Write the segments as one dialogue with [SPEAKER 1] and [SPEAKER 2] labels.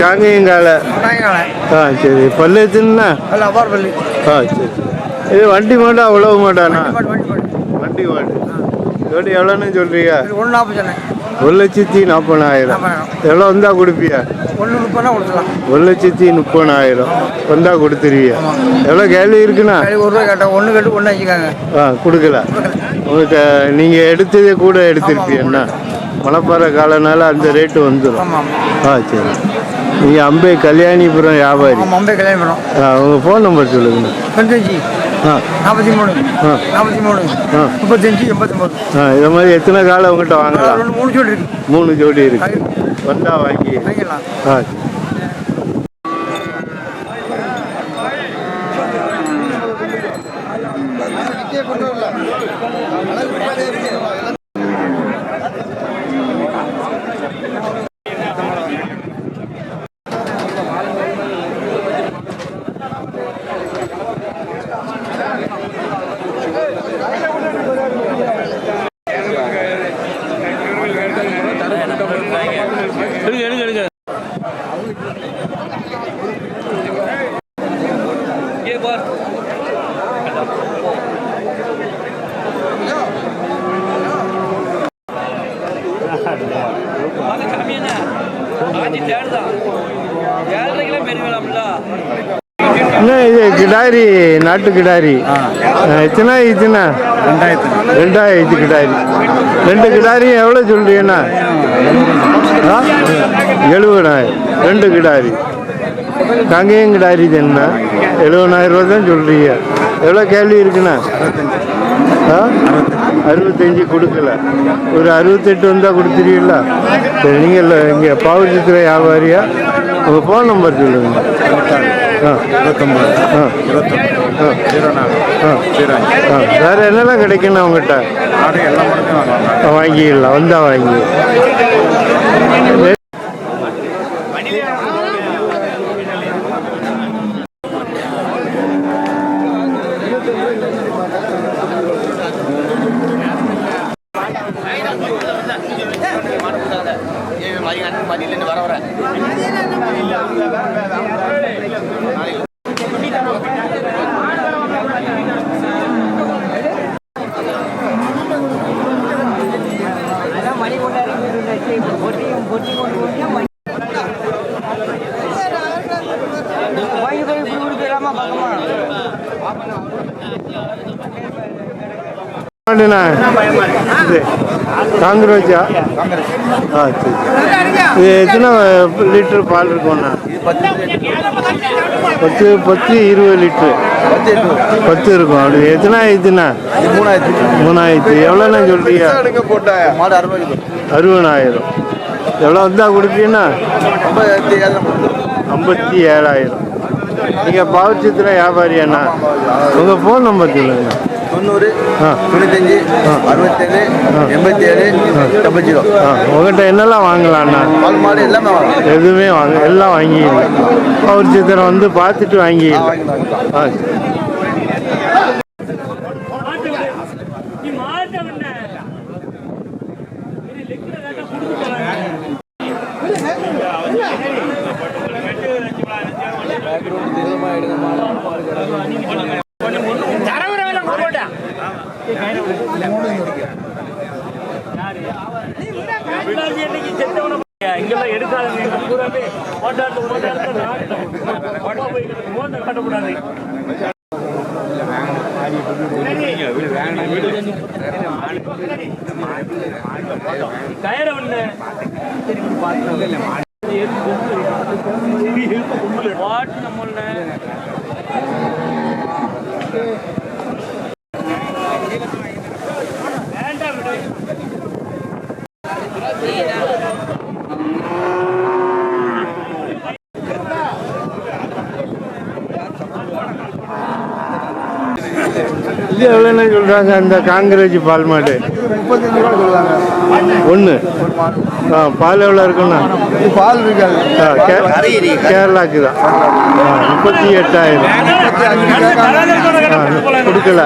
[SPEAKER 1] காங்கேயங்கால சரி பல்லு எத்துனா சரி இது வண்டி மாட்டா அவ்வளவு மாட்டானா வண்டி மாட்டு ஜோடி எவ்வளோன்னு சொல்றீங்க 1,40,000 எவ்வளோ வந்தா கொடுப்பியா 1,30,000 வந்தா கொடுத்துருவியா எவ்வளோ கேள்வி இருக்குண்ணா கொடுக்கல உங்களுக்கு நீங்கள் எடுத்ததே கூட எடுத்திருப்பீங்கண்ணா மலைப்பாறை காலனால அந்த ரேட்டு வந்துடும் சரி நீங்கள் அம்பே கல்யாணிபுரம் வியாபாரி உங்கள் ஃபோன் நம்பர் சொல்லுங்கண்ணா
[SPEAKER 2] 43 35 89
[SPEAKER 1] இதை மாதிரி எத்தனை காலம் உங்கள்கிட்ட வாங்கலாம் 3 ஜோடி இருக்கு வந்தா வாங்கிக்கலாம் என்ன இது கிடாரி நாட்டு கிடாரி எத்தனை ஆயிடுச்சுண்ணா 2,000 கிடாரி 2 கிடாரியும் எவ்வளோ சொல்றீங்கண்ணா 70,000 2 கிடாரி காங்கேயம் கிடாரி தானே 70,000 ரூபா தான் சொல்றீங்க எவ்வளோ கேள்வி இருக்குண்ணா 65 கொடுக்கல ஒரு 68 வந்தால் கொடுத்துருவீங்களா சரி நீங்கள் இங்கே பாவச்சித்திர வியாபாரியா உங்கள் ஃபோன் நம்பர் சொல்லுங்கள்
[SPEAKER 2] 29
[SPEAKER 1] வேறு என்னெல்லாம் கிடைக்குண்ணா உங்கள்கிட்ட வாங்கிடலாம் வந்தால் வாங்கி காங்கிரஸா சரி இது எத்தனை லிட்டர் பால் இருக்கும்ண்ணா 10 20 லிட்டரு 10 இருக்கும் அப்படி எத்தனை ஆயிடுச்சுண்ணா 3,000 எவ்வளோண்ணா சொல்றீங்க 60,000 எவ்வளோ வந்தா கொடுப்பீங்கன்னா 57,000 நீங்கள் பாவச்சித்திர வியாபாரியாண்ணா உங்கள் ஃபோன் நம்பர் சொல்லுங்கண்ணா
[SPEAKER 2] 90 95 67 87 00
[SPEAKER 1] உங்கள்கிட்ட என்னெல்லாம் வாங்கலாம்ண்ணா
[SPEAKER 2] மாடு எல்லாமே வாங்கலாம்
[SPEAKER 1] எதுவுமே வாங்க எல்லாம் வாங்கிடலாம் பாவச்சித்திரம் வந்து பார்த்துட்டு வாங்கிடலாம்
[SPEAKER 3] இங்கெல்லாம் எடுக்காதுங்க பூராமே கட்டக்கூடாது கயிற ஒண்ணு வாட் நம்மள வேண்டாம் விடு.
[SPEAKER 1] இது எவ்வளோன்னு சொல்கிறாங்க அந்த காங்கிரேஜ் பால் மாடு?
[SPEAKER 2] 35 ரூபா சொல்லுவாங்க.
[SPEAKER 1] ஒன்று. பால் எவ்வளோ இருக்குண்ணா?
[SPEAKER 2] இது பால் இருக்காது.
[SPEAKER 1] கேரளாக்கு தான். 38,000 கொடுக்கல.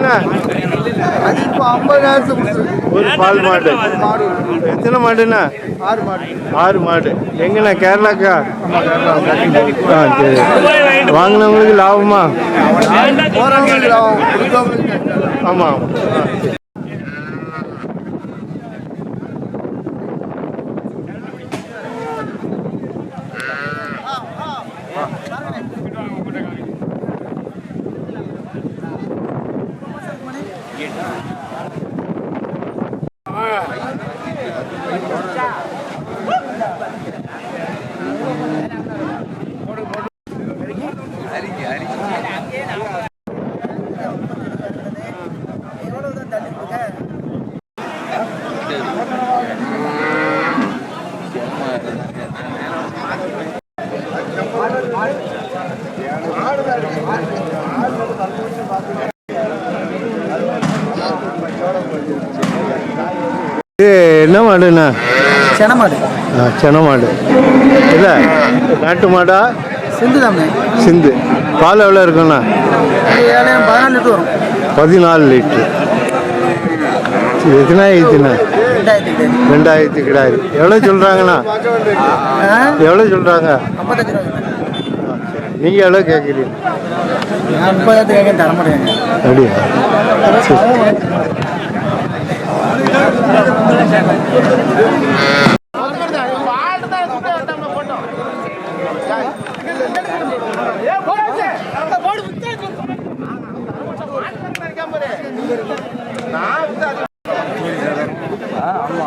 [SPEAKER 1] சரி. ஒரு பால் மாடு. எத்தனை மாடுண்ணா?
[SPEAKER 2] 6 மாடு.
[SPEAKER 1] 6 மாடு. எங்கண்ணா? கேரளாக்கா? சரி. வாங்கினவங்களுக்கு லாபமா?
[SPEAKER 2] போறவங்களுக்கு லாபம், கொடுத்தவங்களுக்கு
[SPEAKER 1] ஆமாம். இது என்ன மாடுண்ணா?
[SPEAKER 2] சென மாடு.
[SPEAKER 1] சென மாடு. இல்லை நாட்டு மாடா?
[SPEAKER 2] சிந்து தான்.
[SPEAKER 1] சிந்து. பால் எவ்வளோ இருக்குண்ணா?
[SPEAKER 2] 14 லிட்டர் வரும்.
[SPEAKER 1] 14 லிட்டரு. எத்தனை ஆயிடுச்சுண்ணா? 2000 கிடாது. எவ்வளோ சொல்கிறாங்கண்ணா? எவ்வளோ சொல்கிறாங்க?
[SPEAKER 2] 55 ரூபா.
[SPEAKER 1] நீங்கள் எவ்வளோ கேட்குறீங்க?
[SPEAKER 2] 30,000 கேட்க தர மாட்டேங்க.
[SPEAKER 1] அப்படியா?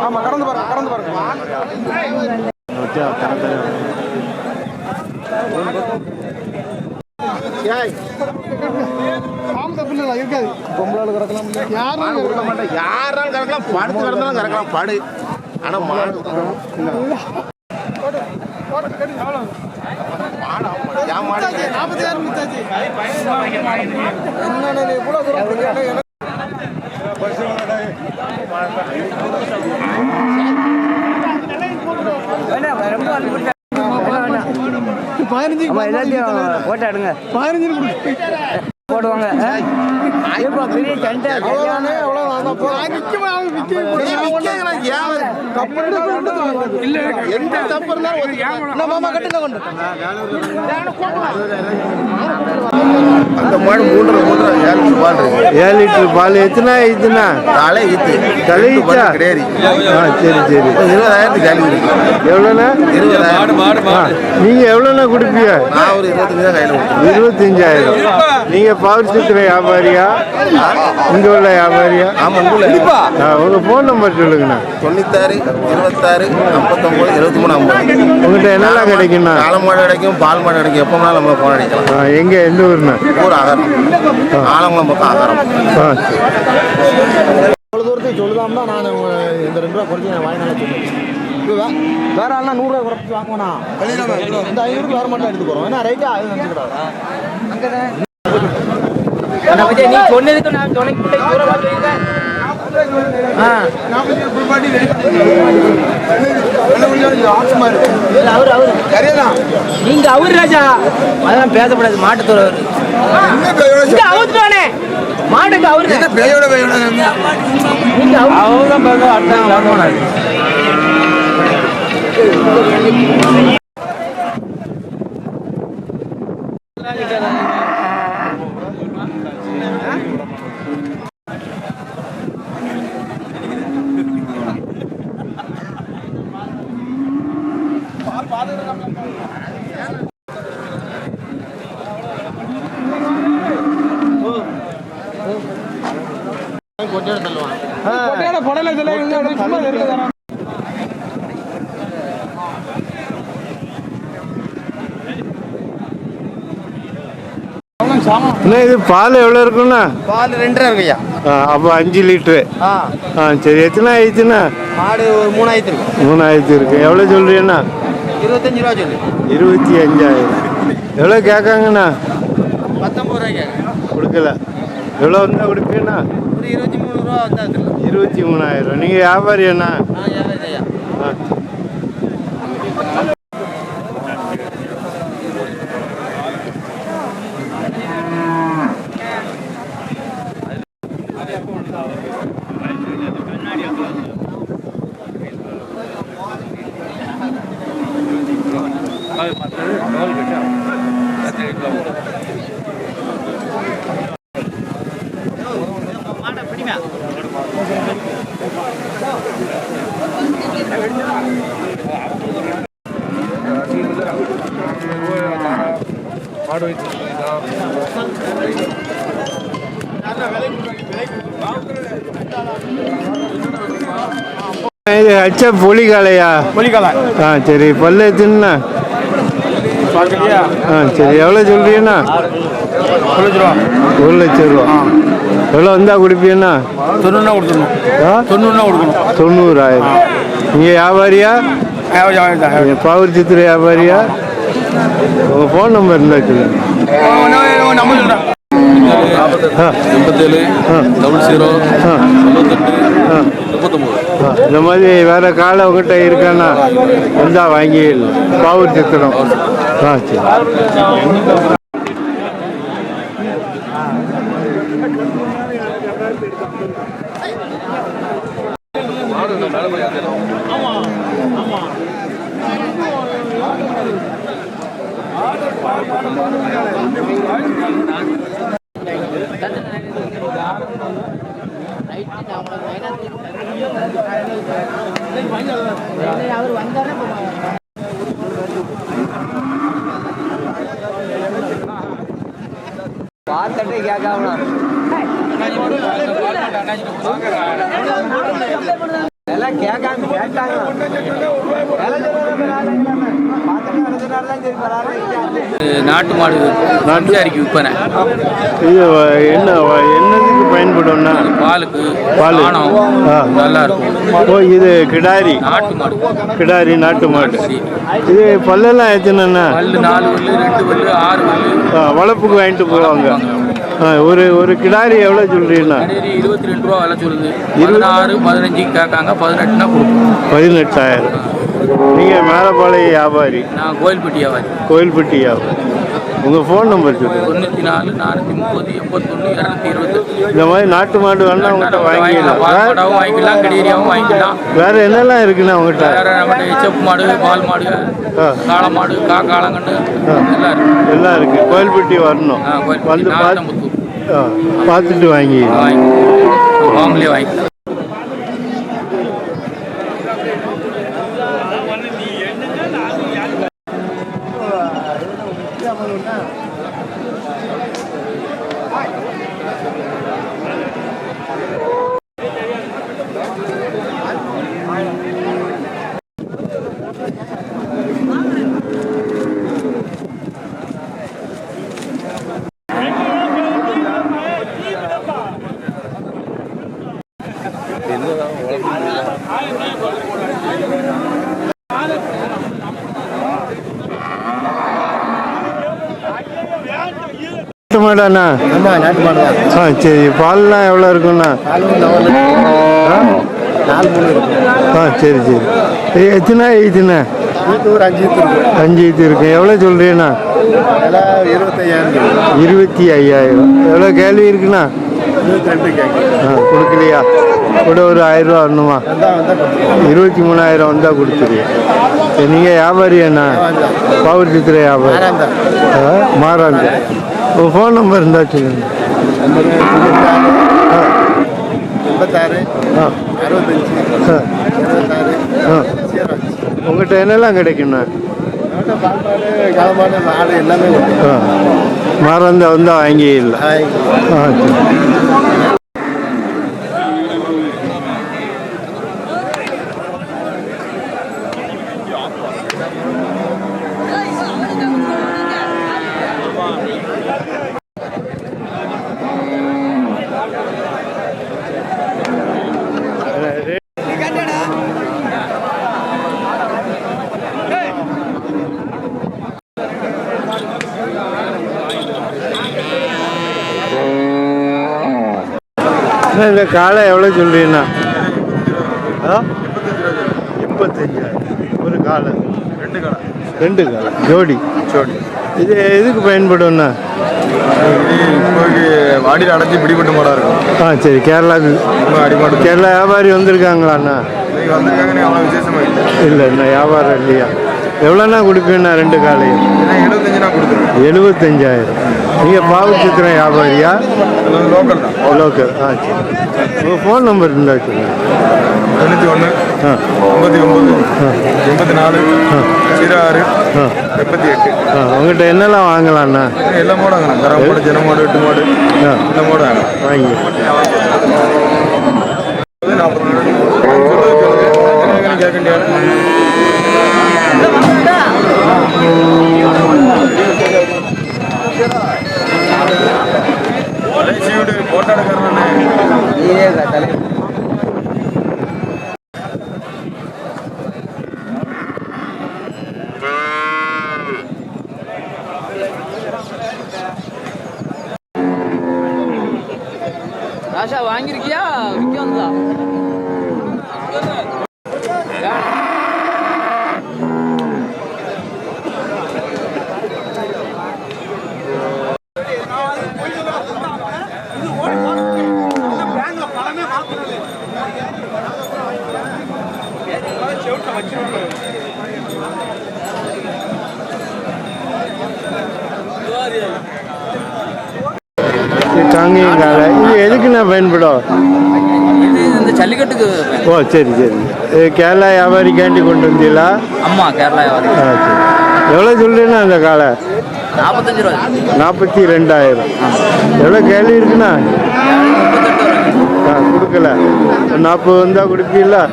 [SPEAKER 2] ஆமா, கடந்து பாருங்க.
[SPEAKER 4] யாராலும் கறக்கலாம், படுத்து கிடந்தாலும் கறக்கலாம் பாடு. ஆனா மாடு
[SPEAKER 2] போட்டா எடுங்க. 15 போடுவாங்க. பெரிய சண்டை.
[SPEAKER 4] அந்த மாடு 7
[SPEAKER 1] லிட்டர் பால். எத்தனை ஆயிடுச்சுண்ணா?
[SPEAKER 4] தலை
[SPEAKER 1] தலைச்சா?
[SPEAKER 4] கிடையாது.
[SPEAKER 1] சரி சரி.
[SPEAKER 4] 20,000 கேள்வி இருக்கு.
[SPEAKER 1] எவ்வளோண்ணா?
[SPEAKER 4] 20,000.
[SPEAKER 1] நீங்கள் எவ்வளோண்ணா கொடுப்பீங்க?
[SPEAKER 4] நான் ஒரு 25 தான் கையில் கொடுத்தேன்.
[SPEAKER 1] 25,000. நீங்கள் பவர் சித்திர வியாபாரியா? இங்கே உள்ள வியாபாரியா?
[SPEAKER 4] ஆமாம்.
[SPEAKER 1] உங்கள் ஃபோன் நம்பர் சொல்லுங்கண்ணா.
[SPEAKER 4] 96 26 59 73 50.
[SPEAKER 1] உங்கள்கிட்ட என்னெல்லாம் கிடைக்குண்ணா?
[SPEAKER 4] காளை மாடு கிடைக்கும், பால் மாடு கிடைக்கும். எப்போ வேணாலும் நம்ம ஃபோன் அடிக்கலாம்.
[SPEAKER 1] எங்கே? எந்த ஊர்ண்ணா?
[SPEAKER 4] ஊர் ஆகாரம், ஆலங்குளம் பக்கம் ஆகாரம்.
[SPEAKER 2] அவ்வளோ தூரத்துக்கு சொல்லுதாம்னா நான் இந்த 2 ரூபா குறைச்சி நான் வாங்கினாலும் வேற ஆள்னா 100 ரூபா குறைச்சி வாங்குவேண்ணா. இந்த 500 வேற மட்டும் எடுத்து போகிறோம். ஏன்னா ரைட்டா அது நினச்சிக்கிறாங்க. நீ சொன்னதுக்கு நான் துணைக்கு நீங்க அவரு ராஜா அதெல்லாம் பேசப்படாது. மாட்டுத்தோட அவுத்துட்டானே மாட்டுக்கு அவரு நீங்க அவங்க அடுத்த
[SPEAKER 1] இது பால் எவ்வளோ இருக்குண்ணா?
[SPEAKER 2] பால் 2.5 இருக்குய்யா.
[SPEAKER 1] அப்போ 5 லிட்ரு. சரி, எத்தனை ஆயிடுச்சுண்ணா?
[SPEAKER 2] மாடு ஒரு 3000 இருக்கும்.
[SPEAKER 1] 3000 இருக்கு. எவ்வளோ சொல்றீங்கண்ணா?
[SPEAKER 2] 25 ரூபா சொல்லு.
[SPEAKER 1] 25,000. எவ்வளோ கேட்காங்கண்ணா?
[SPEAKER 2] 19 ரூபாய்க்கு
[SPEAKER 1] கொடுக்கல. எவ்வளோ வந்தால் கொடுப்பீங்கண்ணா?
[SPEAKER 2] ஒரு 23 ரூபா வந்தா
[SPEAKER 1] 23,000. நீங்கள் வியாபாரி அண்ணா? இது ஹச்ச பொலிகாலையா?
[SPEAKER 2] பொலிகாலை.
[SPEAKER 1] சரி, பல்லு எத்துனா? சரி, எவ்வளோ சொல்றீங்கண்ணா? 1 லட்சம் ரூபா. எவ்வளோ வந்தா கொடுப்பீங்கண்ணா? 90,000. நீங்கள் வியாபாரியா? பாவூர் சித்திரை வியாபாரியா? உங்கள் ஃபோன் நம்பர் இருந்தா சொல்லுங்க.
[SPEAKER 5] 87 00 98 39.
[SPEAKER 1] இந்த மாதிரி வேற காலை உங்ககிட்ட இருக்காண்ணா? வந்தா வாங்கிடலாம். பாவூர் சித்திரம். சரி.
[SPEAKER 6] அவர் வந்தாரு பார்த்துட்டே கேட்காம எல்லாம் கேட்காம கேட்டாங்க.
[SPEAKER 5] நாட்டு மாடு நாட்டுக்கு விற்பனை.
[SPEAKER 1] இது என்னதுக்கு பயன்படும்னா?
[SPEAKER 5] பாலுக்கு.
[SPEAKER 1] பால்
[SPEAKER 5] நல்லா இருக்கும்.
[SPEAKER 1] இது கிடாரி
[SPEAKER 5] நாட்டு மாடு.
[SPEAKER 1] கிடாரி நாட்டு மாடு. இது பல்லெல்லாம் எத்தனைண்ணா?
[SPEAKER 5] பல்லு 4 பல்லு 2 பல்லு 6 பல்லு.
[SPEAKER 1] வளர்ப்புக்கு வாங்கிட்டு போவாங்க. ஒரு கிடாரி எவ்வளோ சொல்றீங்கண்ணா?
[SPEAKER 5] 22 ரூபா விலை சொல்லுது. 16 15 கேட்காங்க. 18னா கொடுக்கும்.
[SPEAKER 1] 18,000. நீங்கள் மேலப்பாளைய வியாபாரி?
[SPEAKER 5] நான் கோயில்பட்டி வியாபாரி.
[SPEAKER 1] கோயில்பட்டி வியாபாரி. உங்கள் ஃபோன் நம்பர் சொல்லுங்கள்.
[SPEAKER 5] 94 430 81 228.
[SPEAKER 1] இந்த மாதிரி நாட்டு மாடு வேணா உங்கள்கிட்ட வாங்கிக்கலாம்.
[SPEAKER 5] வாங்கிக்கலாம். கடியரியாவும் வாங்கிக்கலாம்.
[SPEAKER 1] வேற என்னெல்லாம் இருக்குண்ணா உங்கள்கிட்ட?
[SPEAKER 5] வேற நம்மகிட்ட செப்பு மாடு, பால் மாடு, காளை மாடு, காளாங்கண்டு எல்லாம் இருக்கு.
[SPEAKER 1] எல்லாம் இருக்கு. கோயில்பட்டி வரணும். வந்து பார்த்துட்டு வாங்கி
[SPEAKER 5] வாங்கலே வாங்கிக்கலாம்.
[SPEAKER 1] நாட்டு மாடாண்ணா?
[SPEAKER 2] நாட்டு மாடு தான்.
[SPEAKER 1] சரி, பால்லாம் எவ்வளோ இருக்குண்ணா? சரி சரி. எத்தனை ஈத்துண்ணா?
[SPEAKER 2] ஒரு 5 இருக்கு.
[SPEAKER 1] 5 ஈத்து இருக்கு. எவ்வளோ சொல்றீங்கண்ணா?
[SPEAKER 2] 25,000.
[SPEAKER 1] 25,000. எவ்வளோ கேள்வி இருக்குண்ணா?
[SPEAKER 2] 22 கேட்க.
[SPEAKER 1] கொடுக்கலையா? கூட ஒரு 1000 ரூபா வரணுமா? 23,000 வந்தால் கொடுத்துருங்க. நீங்கள் வியாபாரி அண்ணா? பாவூர் சித்திரை வியாபாரி. மாறாந்து. உங்கள் ஃபோன் நம்பர் இருந்தால் சொல்லுங்க.
[SPEAKER 4] நம்பர் 86
[SPEAKER 1] ஆ
[SPEAKER 4] 65 26
[SPEAKER 1] உங்கள்கிட்ட என்னெல்லாம் கிடைக்குண்ணா?
[SPEAKER 4] பால்பாடு களப்பாடு மாடு எல்லாமே
[SPEAKER 1] ஆ மாறாந்த வந்தால் வாங்கி இல்லை. ஆ சரி. இந்த காலை எவ்வளோ சொல்றீங்கண்ணா? 85,000 ஒரு காலை. 2 காலை ஜோடி. இது எதுக்கு பயன்படும்ண்ணா?
[SPEAKER 4] வாடியில் அடைச்சி பிடிபட்டு மாடா இருக்கும்.
[SPEAKER 1] ஆ சரி. கேரளாவுக்கு
[SPEAKER 4] அடிமாடு
[SPEAKER 1] கேரளா வியாபாரி வந்திருக்காங்களாண்ணா?
[SPEAKER 4] வந்திருக்காங்க. அவ்வளோ விசேஷமா இல்லை.
[SPEAKER 1] இல்லை இன்னும் வியாபாரம் இல்லையா? எவ்வளோண்ணா கொடுப்பீங்கண்ணா 2 காலையும்?
[SPEAKER 4] 75 நான் கொடுத்துருவேன்.
[SPEAKER 1] 75,000. நீங்கள் பாவச்சித்திரம் வியாபாரியா?
[SPEAKER 4] லோக்கல் தான்.
[SPEAKER 1] லோக்கல். ஆ சரி. உங்கள் ஃபோன் நம்பர் இருந்தால் சொல்லுங்கள்.
[SPEAKER 4] 91
[SPEAKER 1] ஆ
[SPEAKER 4] 89 84 06
[SPEAKER 1] ஆ
[SPEAKER 4] 78.
[SPEAKER 1] ஆ உங்கள்கிட்ட என்னெல்லாம் வாங்கலாம்ண்ணா?
[SPEAKER 4] எல்லா மாடும் வாங்கலாம். கரை மாடு, ஜன மாடு, 8 மாடு
[SPEAKER 1] ஆ
[SPEAKER 4] எல்லா மாடும் வாங்கலாம்.
[SPEAKER 1] வாங்கி
[SPEAKER 4] 40 கேட்க வேண்டிய போட்டாடுக்காரனே.
[SPEAKER 5] ராஷா வாங்கியிருக்கியா? விற்க வந்தா?
[SPEAKER 1] தாங்கிங்கால இது எதுக்குண்ணா பயன்படும்?
[SPEAKER 5] இது இந்த ஜல்லிக்கட்டுக்கு.
[SPEAKER 1] ஓ சரி சரி. இது கேரளா வியாபாரிக்காண்டி கொண்டு வந்தீங்களா?
[SPEAKER 5] அம்மா கேரளா வியாபாரி.
[SPEAKER 1] ஆ சரி. எவ்வளோ சொல்றீங்கண்ணா அந்த காலை?
[SPEAKER 5] 45 ரூபா.
[SPEAKER 1] 42,000. எவ்வளோ கேள்வி இருக்குண்ணா?
[SPEAKER 5] 38 ரூபா.
[SPEAKER 1] கொடுக்கல. 40 வந்தால் கொடுப்பீங்களா?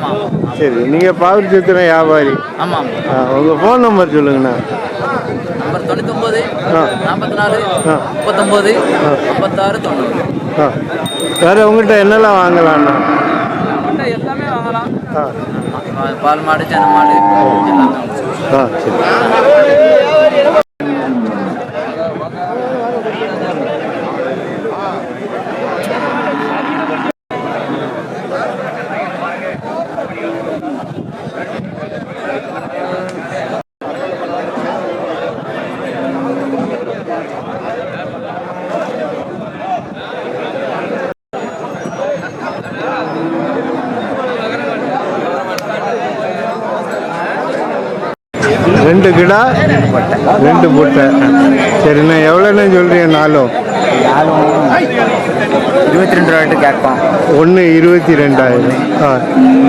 [SPEAKER 1] சரி. நீங்கள் பாவூர் சித்திரம் வியாபாரி.
[SPEAKER 5] ஆமாம்.
[SPEAKER 1] உங்கள் ஃபோன் நம்பர் சொல்லுங்கண்ணா.
[SPEAKER 5] நம்பர் 99
[SPEAKER 1] ஆ
[SPEAKER 5] 44
[SPEAKER 1] ஆ
[SPEAKER 5] 39 56 90.
[SPEAKER 1] வேறு உங்கள்கிட்ட என்னெல்லாம் வாங்கலாம்ண்ணா?
[SPEAKER 5] எல்லாமே வாங்கலாம்.
[SPEAKER 1] ஆ
[SPEAKER 5] பால் மாடு, ஜன மாடு எல்லாமே.
[SPEAKER 1] ஆ சரி. ரெண்டு கிடா 2 பொட்டை. சரிண்ணா. எவ்வளோண்ணா சொல்கிறீங்க? 4
[SPEAKER 6] 22 ரூபாய்ட்டு கேட்போம்.
[SPEAKER 1] 1 22,000. ஆ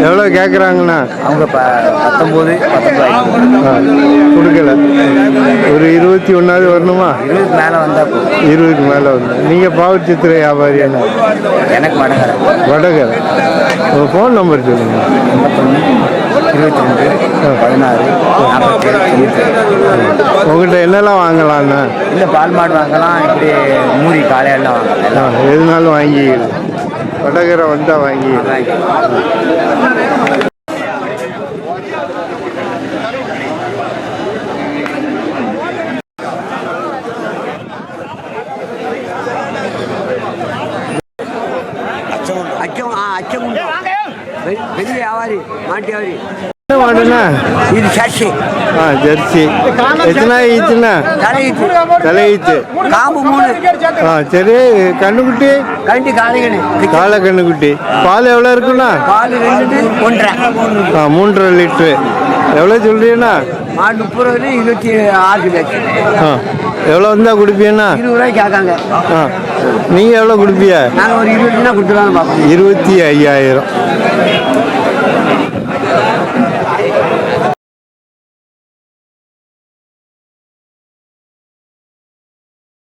[SPEAKER 1] எவ்வளோ கேட்குறாங்கண்ணா?
[SPEAKER 6] அவங்க 19
[SPEAKER 1] ஆ கொடுக்கல. ஒரு 21 வரணுமா?
[SPEAKER 6] 20 மேலே வந்தால்
[SPEAKER 1] 20க்கு மேலே வரணும். நீங்கள் பாவூர் சித்திர வியாபாரியாண்ணா?
[SPEAKER 6] எனக்கு வடகரை.
[SPEAKER 1] வடகரை. உங்கள் ஃபோன் நம்பர் சொல்லுங்கள்.
[SPEAKER 6] 22 16 47.
[SPEAKER 1] உங்கள்கிட்ட என்னெல்லாம் வாங்கலாம்ண்ணா?
[SPEAKER 6] இல்லை பால் மாடு வாங்கலாம். இப்படி மூரி காலையெல்லாம் வாங்கலாம். எல்லாம்
[SPEAKER 1] எதுனாலும் வாங்கி வடகரை வந்தால் வாங்கி.
[SPEAKER 6] பெரிய வியாபாரி, மாட்டு வியாபாரி.
[SPEAKER 1] என்ன மாடுண்ணா
[SPEAKER 6] இது சர்ச்சி.
[SPEAKER 1] ஆ ஜெர்சி. எத்தனை ஈத்துண்ணா? தலையீத்து.
[SPEAKER 6] காம்பு 3.
[SPEAKER 1] ஆ சரி. கண்ணுக்குட்டி?
[SPEAKER 6] கண்டி காலைகணு.
[SPEAKER 1] காலை கண்ணுக்குட்டி. பால் எவ்வளோ இருக்குண்ணா?
[SPEAKER 6] பால் 2 1.5.
[SPEAKER 1] ஆ 3.5 லிட்ரு. எவ்வளோ சொல்றீங்கண்ணா?
[SPEAKER 6] மாடு 30 26 லட்சம்.
[SPEAKER 1] ஆ எவ்வளோ வந்தால் கொடுப்பீன்னா?
[SPEAKER 6] 20 ரூபாய்க்கு கேட்காங்க.
[SPEAKER 1] ஆ, நீங்கள் எவ்வளோ கொடுப்பிய?
[SPEAKER 6] நாங்கள் ஒரு 20 கொடுத்துருவாங்க பார்ப்போம்.
[SPEAKER 1] 25,000.